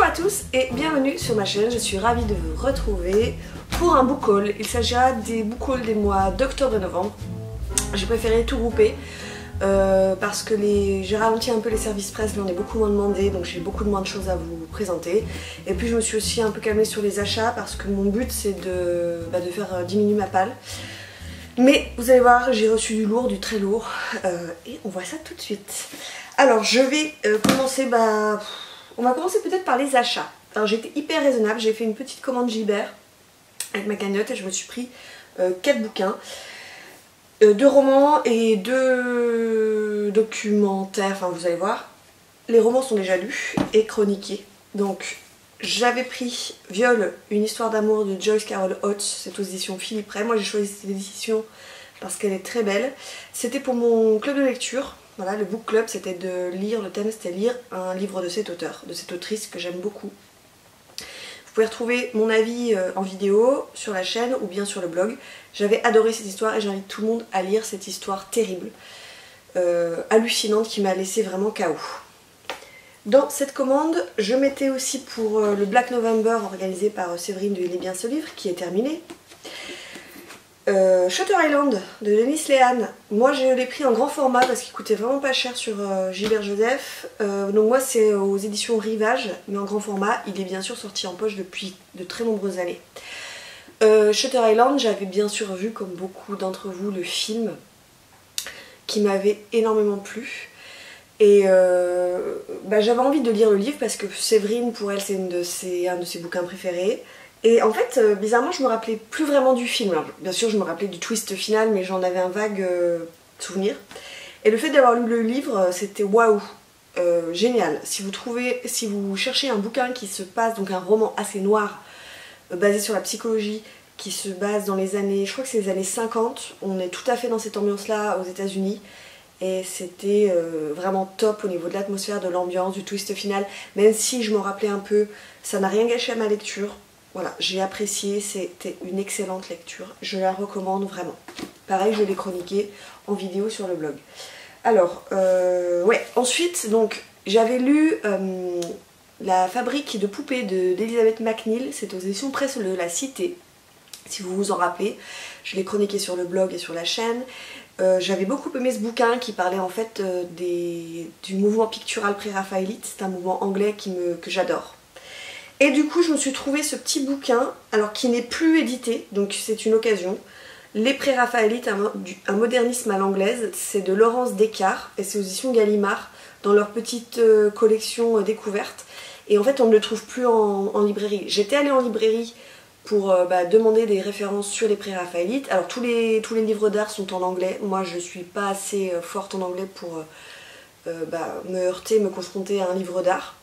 Bonjour à tous et bienvenue sur ma chaîne, je suis ravie de vous retrouver pour un book haul. Il s'agira des book hauls des mois d'octobre et novembre. J'ai préféré tout grouper parce que j'ai ralenti un peu les services presse, mais on est beaucoup moins demandé, donc j'ai beaucoup moins de choses à vous présenter. Et puis je me suis aussi un peu calmée sur les achats parce que mon but c'est de faire diminuer ma palle. Mais vous allez voir, j'ai reçu du lourd, du très lourd, et on voit ça tout de suite. Alors je vais commencer, on va commencer peut-être par les achats. Alors j'ai été hyper raisonnable, j'ai fait une petite commande Gibert avec ma cagnotte et je me suis pris 4 bouquins. 2 romans et 2 documentaires, enfin vous allez voir. Les romans sont déjà lus et chroniqués. Donc j'avais pris Viol, une histoire d'amour de Joyce Carol Oates, c'est aux éditions Philippe Ray. Moi j'ai choisi cette édition parce qu'elle est très belle. C'était pour mon club de lecture. Voilà, le book club, c'était de lire, le thème c'était lire un livre de cet auteur, de cette autrice que j'aime beaucoup. Vous pouvez retrouver mon avis en vidéo sur la chaîne ou bien sur le blog. J'avais adoré cette histoire et j'invite tout le monde à lire cette histoire terrible, hallucinante, qui m'a laissé vraiment KO. Dans cette commande, je mettais aussi pour le Black November organisé par Séverine de Il est bien ce livre, qui est terminé. Shutter Island de Denis Lehane. Moi je l'ai pris en grand format parce qu'il coûtait vraiment pas cher sur Gilbert Joseph. Donc moi c'est aux éditions Rivage, mais en grand format. Il est bien sûr sorti en poche depuis de très nombreuses années. Shutter Island, j'avais bien sûr vu comme beaucoup d'entre vous le film qui m'avait énormément plu. Et j'avais envie de lire le livre parce que Séverine, pour elle, c'est un de ses bouquins préférés. Et en fait, bizarrement, je me rappelais plus vraiment du film. Alors, bien sûr, je me rappelais du twist final, mais j'en avais un vague souvenir. Et le fait d'avoir lu le livre, c'était waouh, génial. Si vous cherchez un bouquin qui se passe, donc un roman assez noir, basé sur la psychologie, qui se base dans les années, je crois que c'est les années 50, on est tout à fait dans cette ambiance-là aux États-Unis. Et c'était vraiment top au niveau de l'atmosphère, de l'ambiance, du twist final. Même si je m'en rappelais un peu, ça n'a rien gâché à ma lecture. Voilà, j'ai apprécié, c'était une excellente lecture, je la recommande vraiment. Pareil, je l'ai chroniqué en vidéo sur le blog. Alors, ensuite, donc, j'avais lu La fabrique de poupées d'Elizabeth McNeill, c'est aux éditions Presse de la Cité, si vous vous en rappelez. Je l'ai chroniqué sur le blog et sur la chaîne. J'avais beaucoup aimé ce bouquin qui parlait en fait du mouvement pictural pré-raphaélite, c'est un mouvement anglais que j'adore. Et du coup je me suis trouvé ce petit bouquin, alors qui n'est plus édité, donc c'est une occasion. Les pré-raphaélites, un modernisme à l'anglaise, c'est de Laurence Descartes et c'est aux éditions Gallimard dans leur petite collection découverte. Et en fait on ne le trouve plus en librairie. J'étais allée en librairie pour demander des références sur les pré-raphaélites. Alors tous les livres d'art sont en anglais, moi je suis pas assez forte en anglais pour me heurter, me confronter à un livre d'art.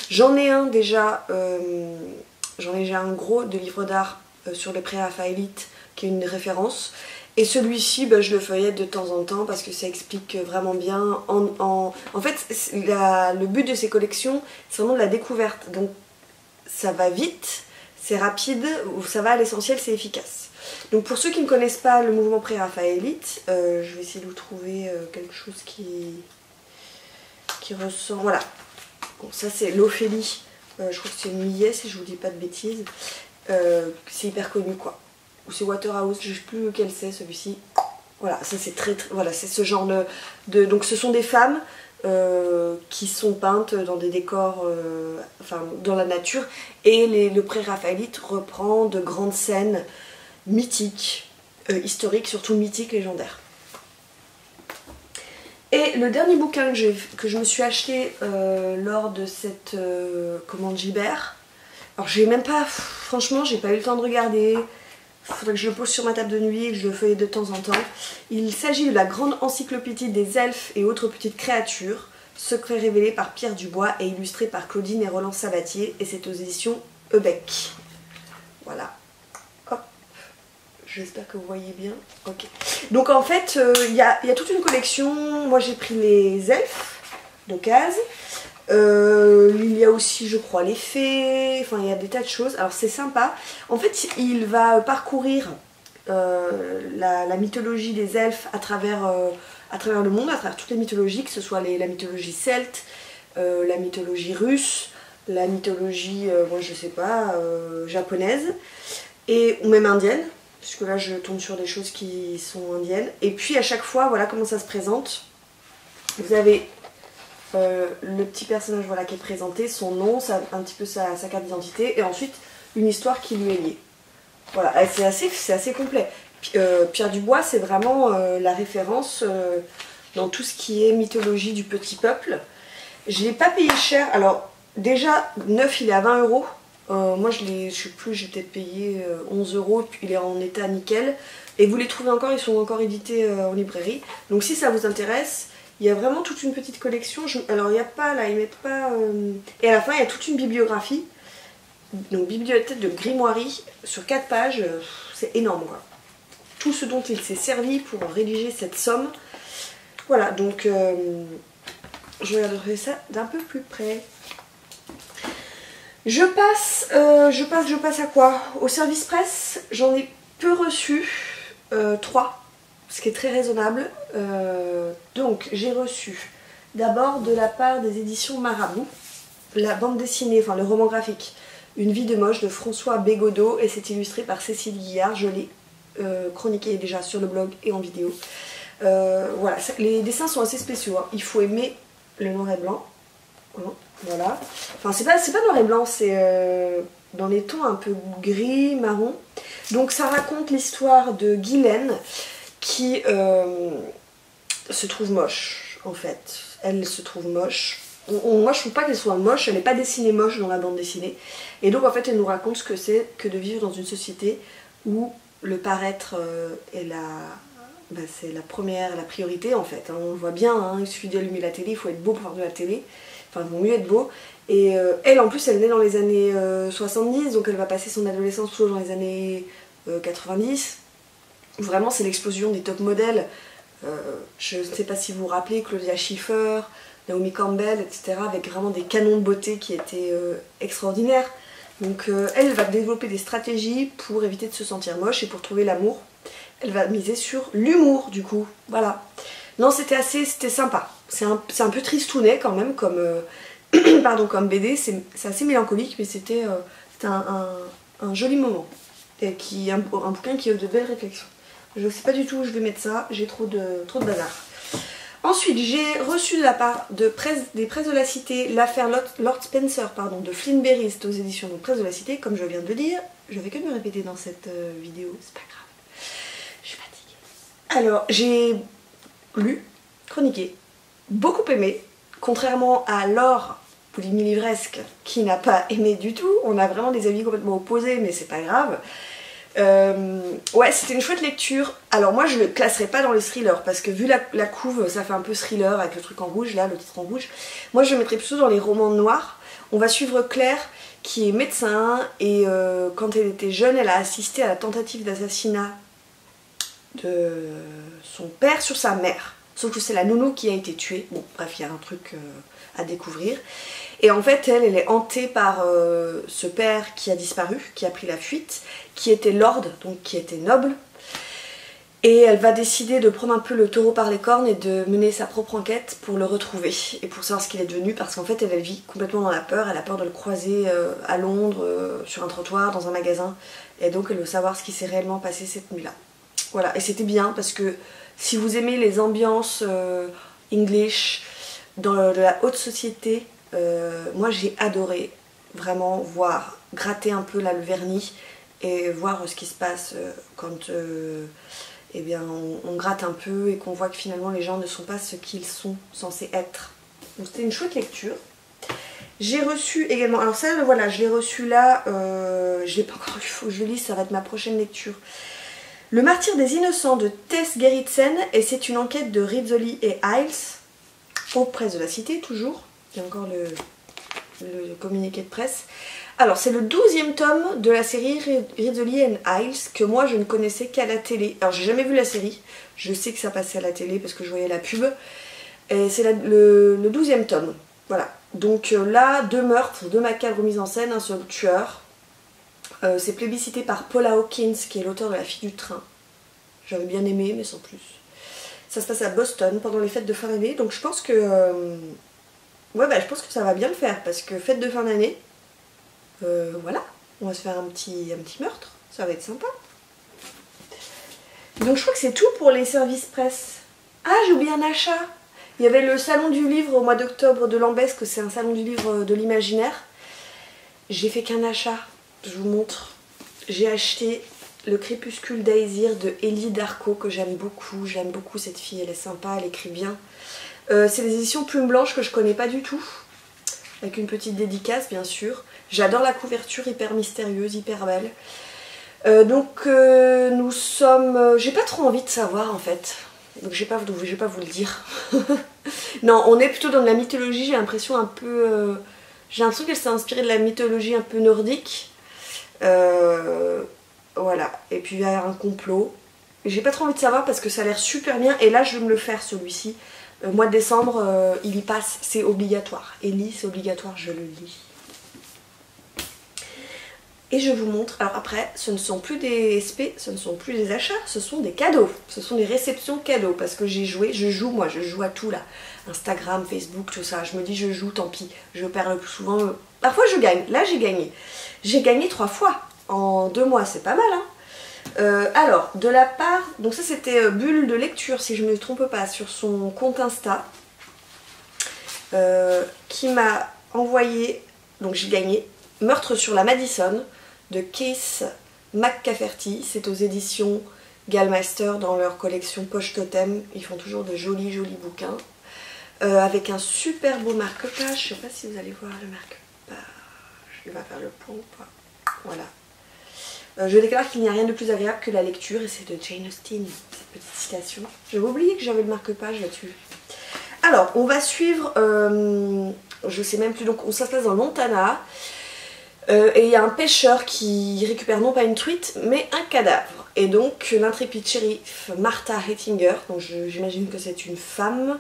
J'en ai un déjà, un gros de livres d'art sur les pré-raphaélites qui est une référence. Et celui-ci, je le feuillette de temps en temps parce que ça explique vraiment bien. En fait, le but de ces collections, c'est vraiment de la découverte. Donc ça va vite, c'est rapide, ça va à l'essentiel, c'est efficace. Donc pour ceux qui ne connaissent pas le mouvement pré-raphaélite, je vais essayer de vous trouver quelque chose qui ressemble. Voilà. Bon, ça c'est l'Ophélie, je crois que c'est Millet si je vous dis pas de bêtises, c'est hyper connu quoi. Ou c'est Waterhouse, je sais plus lequel c'est celui-ci. Voilà, ça c'est voilà, c'est ce genre donc ce sont des femmes qui sont peintes dans des décors, dans la nature, et le pré-raphaélite reprend de grandes scènes mythiques, historiques, surtout mythiques, légendaires. Et le dernier bouquin que je me suis acheté lors de cette commande Gibert, alors j'ai même pas, franchement j'ai pas eu le temps de regarder, il faudrait que je le pose sur ma table de nuit et que je le feuille de temps en temps. Il s'agit de la grande encyclopédie des elfes et autres petites créatures, secrets révélés par Pierre Dubois et illustrés par Claudine et Roland Sabatier, et c'est aux éditions Ebec. Voilà. J'espère que vous voyez bien. Ok. Donc en fait, il y a toute une collection. Moi j'ai pris les elfes d'occasion. Il y a aussi, je crois, les fées. Enfin, il y a des tas de choses. Alors c'est sympa. En fait, il va parcourir la mythologie des elfes à travers le monde, à travers toutes les mythologies, que ce soit la mythologie celte, la mythologie russe, la mythologie, moi je sais pas, japonaise, ou même indienne, puisque là je tombe sur des choses qui sont indiennes. Et puis à chaque fois, voilà comment ça se présente. Vous avez le petit personnage voilà, qui est présenté, son nom, un petit peu sa carte d'identité, et ensuite une histoire qui lui est liée. Voilà, c'est assez complet. Pierre Dubois, c'est vraiment la référence dans tout ce qui est mythologie du petit peuple. Je l'ai pas payé cher. Alors, déjà, neuf, il est à 20 euros. Moi, je sais plus, j'ai peut-être payé 11 euros. Puis il est en état nickel. Et vous les trouvez encore, ils sont encore édités en librairie. Donc, si ça vous intéresse, il y a vraiment toute une petite collection. Alors, il n'y a pas, là, ils mettent pas... Et à la fin, il y a toute une bibliographie. Donc, bibliothèque de grimoirie sur 4 pages. C'est énorme, quoi. Tout ce dont il s'est servi pour rédiger cette somme. Voilà, donc je regarderai ça d'un peu plus près. Je passe à quoi? Au service presse, j'en ai peu reçu, 3, ce qui est très raisonnable. Donc j'ai reçu d'abord de la part des éditions Marabout, la bande dessinée, enfin le roman graphique, Une vie de moche de François Bégodeau, et c'est illustré par Cécile Guillard. Je l'ai chroniqué déjà sur le blog et en vidéo. Voilà, les dessins sont assez spéciaux, hein. Il faut aimer le noir et blanc. Voilà. Enfin, c'est pas noir et blanc, c'est dans les tons un peu gris, marron. Donc ça raconte l'histoire de Guylaine qui se trouve moche, en fait. Elle se trouve moche. Moi je trouve pas qu'elle soit moche, elle n'est pas dessinée moche dans la bande dessinée. Et donc en fait elle nous raconte ce que c'est que de vivre dans une société où le paraître est c'est la priorité en fait. Hein. On le voit bien, hein, il suffit d'allumer la télé, il faut être beau pour voir de la télé. Enfin, il vaut mieux être beau. Et elle en plus, elle naît dans les années 70, donc elle va passer son adolescence plutôt dans les années 90. Vraiment, c'est l'explosion des top modèles. Je ne sais pas si vous vous rappelez, Claudia Schiffer, Naomi Campbell, etc. avec vraiment des canons de beauté qui étaient extraordinaires. Donc elle va développer des stratégies pour éviter de se sentir moche et pour trouver l'amour. Elle va miser sur l'humour du coup, voilà. Non, c'était sympa. C'est un peu tristounet quand même comme, comme BD, c'est assez mélancolique, mais c'était un joli moment. Et un bouquin qui a de belles réflexions. Je sais pas du tout où je vais mettre ça, j'ai trop de bazar. Ensuite, j'ai reçu de la part des presses de la Cité l'affaire Lord Spencer de Flynn Berry, c'est aux éditions de Presse de la Cité, comme je viens de le dire. Je vais que me répéter dans cette vidéo, c'est pas grave. Je suis fatiguée. Alors, j'ai lu, chroniqué, beaucoup aimé, contrairement à Laure Pouligny-Livresque qui n'a pas aimé du tout. On a vraiment des avis complètement opposés, mais c'est pas grave. Ouais, c'était une chouette lecture. Alors moi je le classerai pas dans les thrillers parce que vu la couve, ça fait un peu thriller avec le truc en rouge, là, le titre en rouge. Moi je le mettrais plutôt dans les romans noirs. On va suivre Claire qui est médecin et quand elle était jeune, elle a assisté à la tentative d'assassinat de son père sur sa mère. Sauf que c'est la nounou qui a été tuée. Bon, bref, il y a un truc à découvrir. Et en fait, elle est hantée par ce père qui a disparu, qui a pris la fuite, qui était lord, donc qui était noble. Et elle va décider de prendre un peu le taureau par les cornes et de mener sa propre enquête pour le retrouver. Et pour savoir ce qu'il est devenu, parce qu'en fait, elle vit complètement dans la peur. Elle a peur de le croiser à Londres, sur un trottoir, dans un magasin. Et donc, elle veut savoir ce qui s'est réellement passé cette nuit-là. Voilà, et c'était bien, parce que si vous aimez les ambiances English, de la haute société, moi j'ai adoré vraiment gratter un peu là le vernis et voir ce qui se passe quand eh bien, on gratte un peu et qu'on voit que finalement les gens ne sont pas ce qu'ils sont censés être. Donc c'était une chouette lecture. J'ai reçu également, alors ça voilà, je l'ai reçu là, je l'ai pas encore lu, il faut que je le lise, ça va être ma prochaine lecture. Le martyr des innocents de Tess Gerritsen, et c'est une enquête de Rizzoli et Iles, aux presses de la Cité toujours. Il y a encore le communiqué de presse. Alors c'est le 12e tome de la série Rizzoli and Iles que moi je ne connaissais qu'à la télé. Alors j'ai jamais vu la série, je sais que ça passait à la télé parce que je voyais la pub. Et c'est le 12e tome. Voilà. Donc là, 2 meurtres, 2 macabres mises en scène, un seul tueur. C'est plébiscité par Paula Hawkins qui est l'auteur de La fille du train. J'avais bien aimé mais sans plus. Ça se passe à Boston pendant les fêtes de fin d'année, donc je pense que Ouais, bah je pense que ça va bien le faire parce que fête de fin d'année, voilà, on va se faire un petit meurtre, ça va être sympa. Donc je crois que c'est tout pour les services presse. Ah, j'ai oublié un achat. Il y avait le salon du livre au mois d'octobre de Lambesc, c'est un salon du livre de l'imaginaire. J'ai fait qu'un achat, je vous montre. J'ai acheté le Crépuscule d'Aesir de Élie Darcos que j'aime beaucoup cette fille, elle est sympa, elle écrit bien. C'est les éditions Plume Blanche que je connais pas du tout, avec une petite dédicace bien sûr. J'adore la couverture, hyper mystérieuse, hyper belle. Nous sommes... j'ai pas trop envie de savoir en fait, donc je vais pas vous le dire. Non, on est plutôt dans de la mythologie, j'ai l'impression un peu... j'ai l'impression qu'elle s'est inspirée de la mythologie un peu nordique. Voilà, et puis il y a un complot. J'ai pas trop envie de savoir parce que ça a l'air super bien, et là je vais me le faire celui-ci. Mois de décembre, il y passe, c'est obligatoire. Ellie, c'est obligatoire, je le lis. Et je vous montre, alors après, ce ne sont plus des SP, ce ne sont plus des achats, ce sont des cadeaux. Ce sont des réceptions cadeaux, parce que je joue à tout là. Instagram, Facebook, tout ça. Je me dis, je joue, tant pis. Je perds le plus souvent. Parfois je gagne, là j'ai gagné. J'ai gagné 3 fois en 2 mois, c'est pas mal hein. Alors, de la part, donc ça c'était Bulle de lecture si je ne me trompe pas, sur son compte Insta, qui m'a envoyé, donc j'ai gagné, Meurtre sur la Madison de Keith McCafferty, c'est aux éditions Gallmeister dans leur collection Poche Totem, ils font toujours de jolis bouquins, avec un super beau marque-page, je sais pas si vous allez voir le marque-page, il va faire le point ou pas, voilà. Je déclare qu'il n'y a rien de plus agréable que la lecture, et c'est de Jane Austen, cette petite citation. J'avais oublié que j'avais le marque-page là-dessus. Alors, on va suivre, je sais même plus, donc ça se passe dans le Montana, et il y a un pêcheur qui récupère non pas une truite, mais un cadavre. Et donc, l'intrépide shérif Martha Hettinger, donc j'imagine que c'est une femme,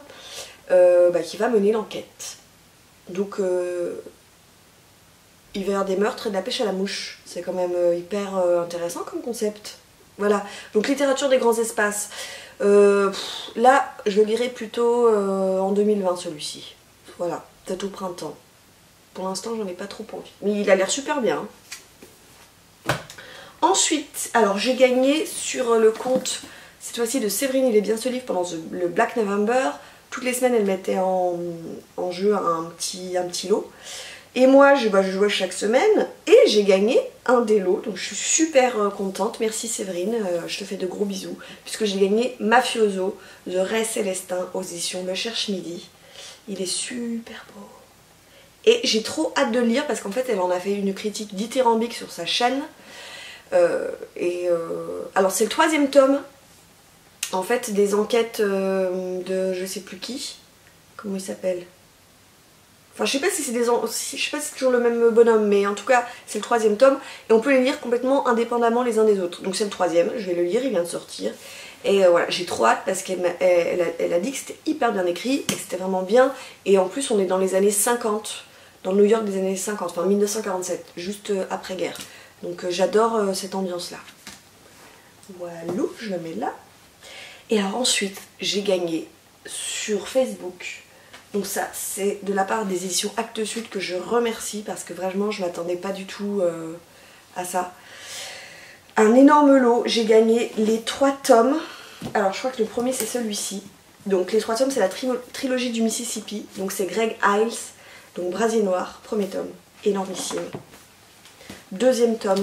qui va mener l'enquête. Donc... il va y avoir des meurtres et de la pêche à la mouche. C'est quand même hyper intéressant comme concept. Voilà, donc littérature des grands espaces. Là, je le lirai plutôt en 2020 celui-ci. Voilà, peut-être au printemps. Pour l'instant, j'en ai pas trop envie. Mais il a l'air super bien. Ensuite, alors j'ai gagné sur le compte, cette fois-ci de Séverine, il est bien ce livre, pendant le Black November. Toutes les semaines, elle mettait en jeu un petit lot. Et moi, je jouais chaque semaine et j'ai gagné un des lots, donc je suis super contente. Merci Séverine, je te fais de gros bisous, puisque j'ai gagné Mafioso de Ray Célestin aux éditions Le Cherche Midi. Il est super beau. Et j'ai trop hâte de le lire parce qu'en fait, elle en a fait une critique dithyrambique sur sa chaîne. Alors c'est le 3e tome, en fait, des enquêtes de je sais plus qui. Comment il s'appelle ? Enfin, je sais pas si c'est toujours le même bonhomme, mais en tout cas, c'est le 3e tome, et on peut les lire complètement indépendamment les uns des autres. Donc c'est le 3e, je vais le lire, il vient de sortir. Et voilà, j'ai trop hâte parce qu'elle a dit que c'était hyper bien écrit, et que c'était vraiment bien. Et en plus, on est dans les années 50, dans le New York des années 50, enfin 1947, juste après-guerre. Donc j'adore cette ambiance-là. Voilà, je le mets là. Et alors ensuite, j'ai gagné sur Facebook. Donc ça, c'est de la part des éditions Actes Sud que je remercie parce que vraiment, je m'attendais pas du tout à ça. Un énorme lot, j'ai gagné les 3 tomes. Alors je crois que le premier c'est celui-ci. Donc les 3 tomes, c'est la trilogie du Mississippi. Donc c'est Greg Iles, donc Brasier Noir, 1er tome, énormissime. 2e tome,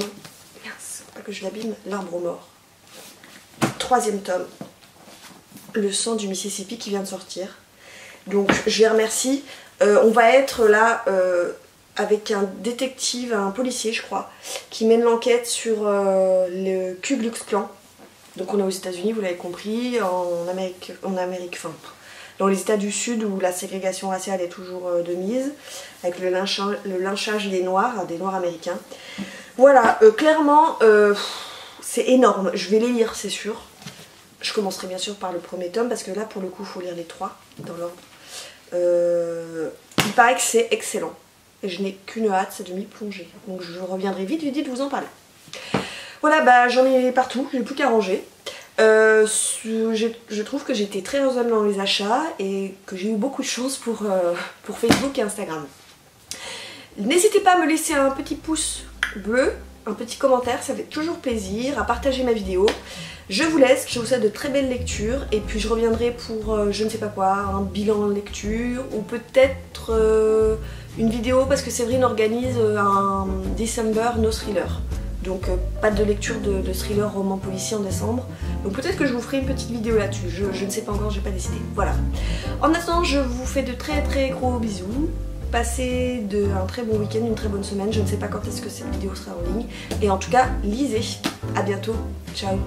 mince, pas que je l'abîme, L'Arbre mort. 3e tome, Le sang du Mississippi qui vient de sortir. Donc je les remercie. On va être là avec un détective, un policier je crois, qui mène l'enquête sur le Ku Klux Klan. Donc on est aux États-Unis, vous l'avez compris, en Amérique, enfin, dans les États du Sud où la ségrégation raciale est toujours de mise, avec le lynchage des Noirs américains. Voilà, clairement, c'est énorme. Je vais les lire, c'est sûr. Je commencerai bien sûr par le 1er tome parce que là pour le coup il faut lire les 3 dans l'ordre. Il paraît que c'est excellent et je n'ai qu'une hâte, c'est de m'y plonger. Donc je reviendrai vite de vous en parler. Voilà, bah j'en ai partout, j'ai plus qu'à ranger. Je trouve que j'étais très raisonnable dans les achats et que j'ai eu beaucoup de chance pour Facebook et Instagram. N'hésitez pas à me laisser un petit pouce bleu, un petit commentaire, ça fait toujours plaisir, à partager ma vidéo. Je vous laisse, je vous souhaite de très belles lectures et puis je reviendrai pour je ne sais pas quoi, un bilan de lecture ou peut-être une vidéo parce que Séverine organise un December No Thriller. Donc pas de lecture de thriller roman policier en décembre. Donc peut-être que je vous ferai une petite vidéo là-dessus, je ne sais pas encore, j'ai pas décidé. Voilà. En attendant, je vous fais de très gros bisous. Passez un très bon week-end, une très bonne semaine. Je ne sais pas quand est-ce que cette vidéo sera en ligne. Et en tout cas, lisez. À bientôt. Ciao.